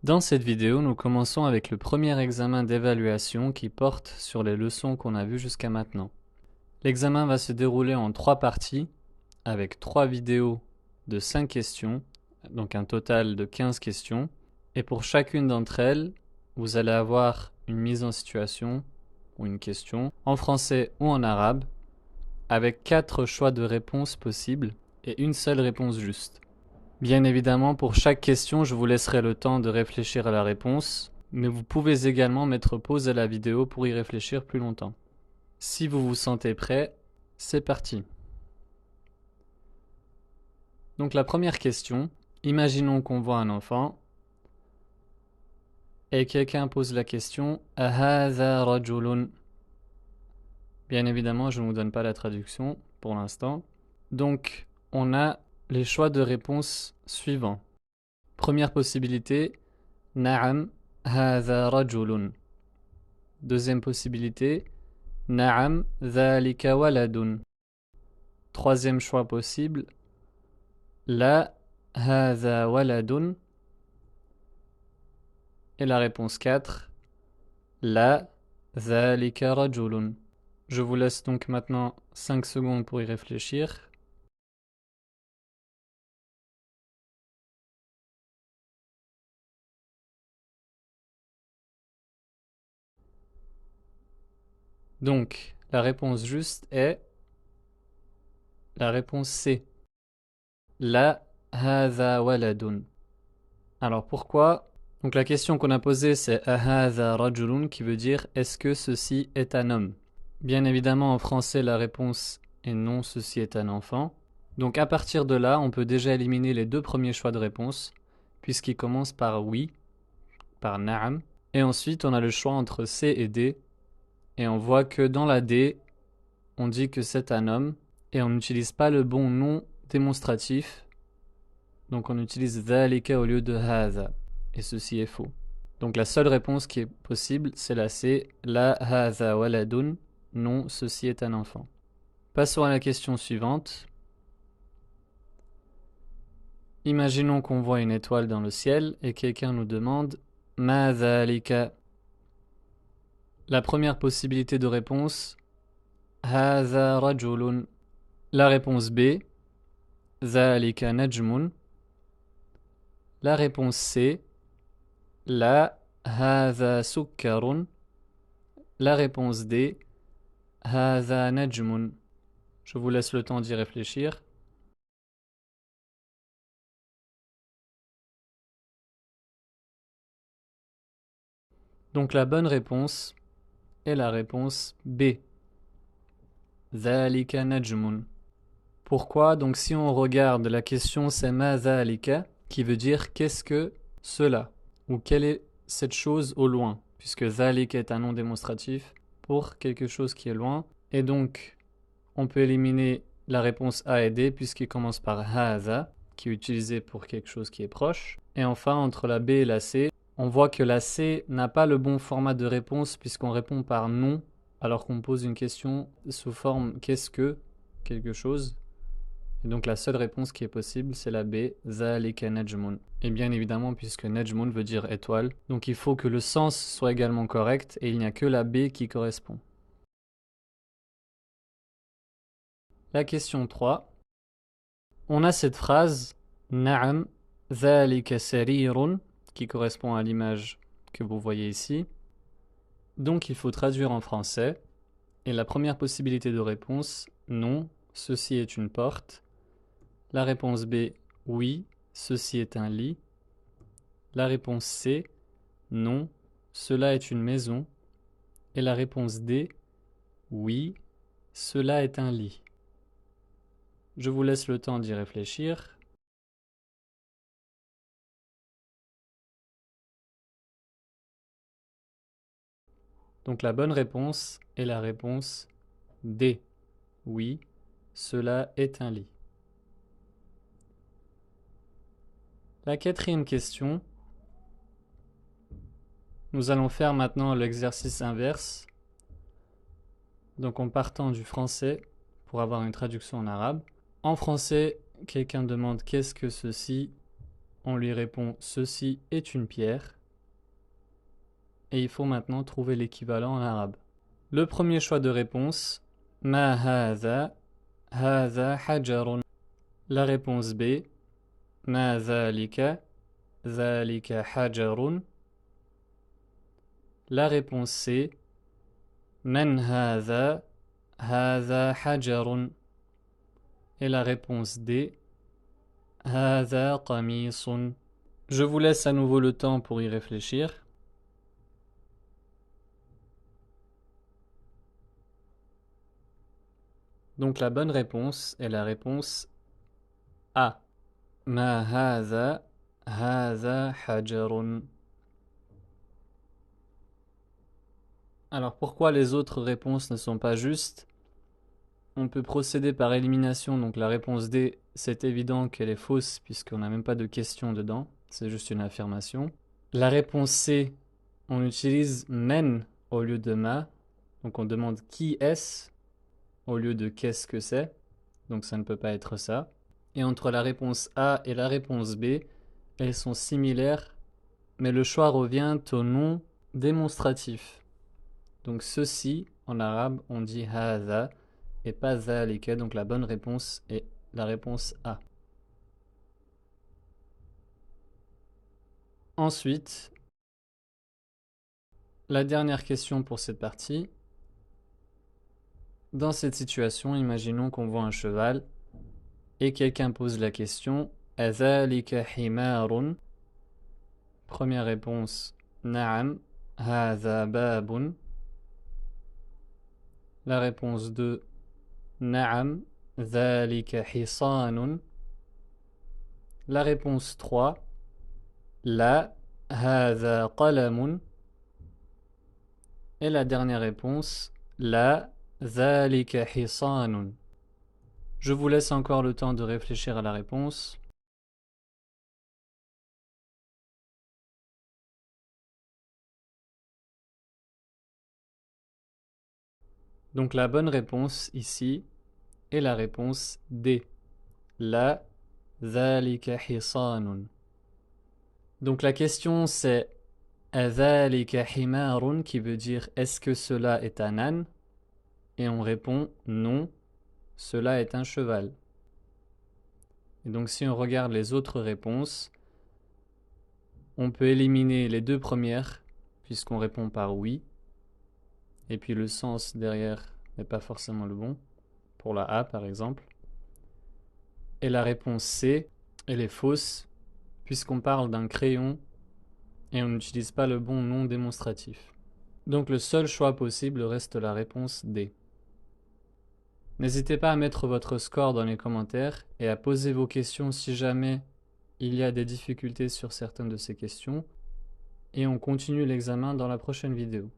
Dans cette vidéo, nous commençons avec le premier examen d'évaluation qui porte sur les leçons qu'on a vues jusqu'à maintenant. L'examen va se dérouler en 3 parties, avec 3 vidéos de 5 questions, donc un total de 15 questions. Et pour chacune d'entre elles, vous allez avoir une mise en situation ou une question en français ou en arabe, avec 4 choix de réponses possibles et une seule réponse juste. Bien évidemment, pour chaque question, je vous laisserai le temps de réfléchir à la réponse, mais vous pouvez également mettre pause à la vidéo pour y réfléchir plus longtemps. Si vous vous sentez prêt, c'est parti. Donc la première question, imaginons qu'on voit un enfant et quelqu'un pose la question « Ahadha rajulun ?» Bien évidemment, je ne vous donne pas la traduction pour l'instant. Donc, on a les choix de réponse suivants. Première possibilité, Na'am, hadha rajulun. Deuxième possibilité, Na'am, dhalika waladun. Troisième choix possible, La, hadha waladun. Et la réponse 4, La, dhalika rajulun. Je vous laisse donc maintenant 5 secondes pour y réfléchir. Donc, la réponse juste est la réponse C. La, hadha waladun. Alors pourquoi? Donc la question qu'on a posée c'est Ahadha rajulun qui veut dire est-ce que ceci est un homme? Bien évidemment en français la réponse est non, ceci est un enfant. Donc à partir de là on peut déjà éliminer les deux premiers choix de réponse puisqu'ils commencent par oui, par na'am. Et ensuite on a le choix entre C et D et on voit que dans la D on dit que c'est un homme et on n'utilise pas le bon nom démonstratif. Donc on utilise dhalika au lieu de hadha. Et ceci est faux. Donc la seule réponse qui est possible, c'est la C. La hadha waladun. Non, ceci est un enfant. Passons à la question suivante. Imaginons qu'on voit une étoile dans le ciel et quelqu'un nous demande Ma dhalika. La première possibilité de réponse, Hadha rajulun. La réponse B, Dhalika najmun. La réponse C, La hadha sukkarun. La réponse D, Hadha najmun. Je vous laisse le temps d'y réfléchir. Donc la bonne réponse est la réponse B. Dhalika najmun. Pourquoi? Donc si on regarde la question c'est ma dhalika qui veut dire qu'est-ce que cela ou quelle est cette chose au loin puisque dhalika est un nom démonstratif pour quelque chose qui est loin et donc on peut éliminer la réponse A et D puisqu'il commence par hadha qui est utilisé pour quelque chose qui est proche et enfin entre la B et la C on voit que la C n'a pas le bon format de réponse puisqu'on répond par non alors qu'on pose une question sous forme qu'est-ce que quelque chose. Et donc la seule réponse qui est possible c'est la B, Zalika najmun. Et bien évidemment puisque najmun veut dire étoile, donc il faut que le sens soit également correct et il n'y a que la B qui correspond. La question 3. On a cette phrase Na'am, Zalika sarirun qui correspond à l'image que vous voyez ici. Donc il faut traduire en français. Et la première possibilité de réponse, non, ceci est une porte. La réponse B, oui, ceci est un lit. La réponse C, non, cela est une maison. Et la réponse D, oui, cela est un lit. Je vous laisse le temps d'y réfléchir. Donc la bonne réponse est la réponse D. Oui, cela est un lit. La quatrième question. Nous allons faire maintenant l'exercice inverse. Donc en partant du français pour avoir une traduction en arabe. En français, quelqu'un demande qu'est-ce que ceci? On lui répond ceci est une pierre. et il faut maintenant trouver l'équivalent en arabe. Le premier choix de réponse, ma hadha hajarun. La réponse B, ma dhalika hajarun. La réponse C, man hadha hajarun. Et la réponse D, hadha qamisun. Je vous laisse à nouveau le temps pour y réfléchir. Donc la bonne réponse est la réponse A. Ma hadha hajarun. Alors pourquoi les autres réponses ne sont pas justes? On peut procéder par élimination, donc la réponse D, c'est évident qu'elle est fausse puisqu'on n'a même pas de question dedans, c'est juste une affirmation. La réponse C, on utilise men au lieu de ma, donc on demande qui est-ce au lieu de qu'est-ce que c'est, donc ça ne peut pas être ça. Et entre la réponse A et la réponse B, elles sont similaires, mais le choix revient au nom démonstratif. Donc ceci, en arabe, on dit hadha et pas zalika, donc la bonne réponse est la réponse A. Ensuite, la dernière question pour cette partie. Dans cette situation, imaginons qu'on voit un cheval et quelqu'un pose la question Azalika himarun. Première réponse Na'am, hadha babun. La réponse 2 Na'am, dhalika hisanun. La réponse 3 La, hadha qalamun. Et la dernière réponse La, dhalika hisanun. Je vous laisse encore le temps de réfléchir à la réponse. Donc la bonne réponse ici est la réponse D. La, dhalika hisanun. Donc la question c'est Adhalika himarun qui veut dire est-ce que cela est un âne? Et on répond non, cela est un cheval. Et donc si on regarde les autres réponses, on peut éliminer les deux premières puisqu'on répond par oui. Et puis le sens derrière n'est pas forcément le bon, pour la A par exemple. Et la réponse C, elle est fausse puisqu'on parle d'un crayon et on n'utilise pas le bon nom démonstratif. Donc le seul choix possible reste la réponse D. N'hésitez pas à mettre votre score dans les commentaires et à poser vos questions si jamais il y a des difficultés sur certaines de ces questions. Et on continue l'examen dans la prochaine vidéo.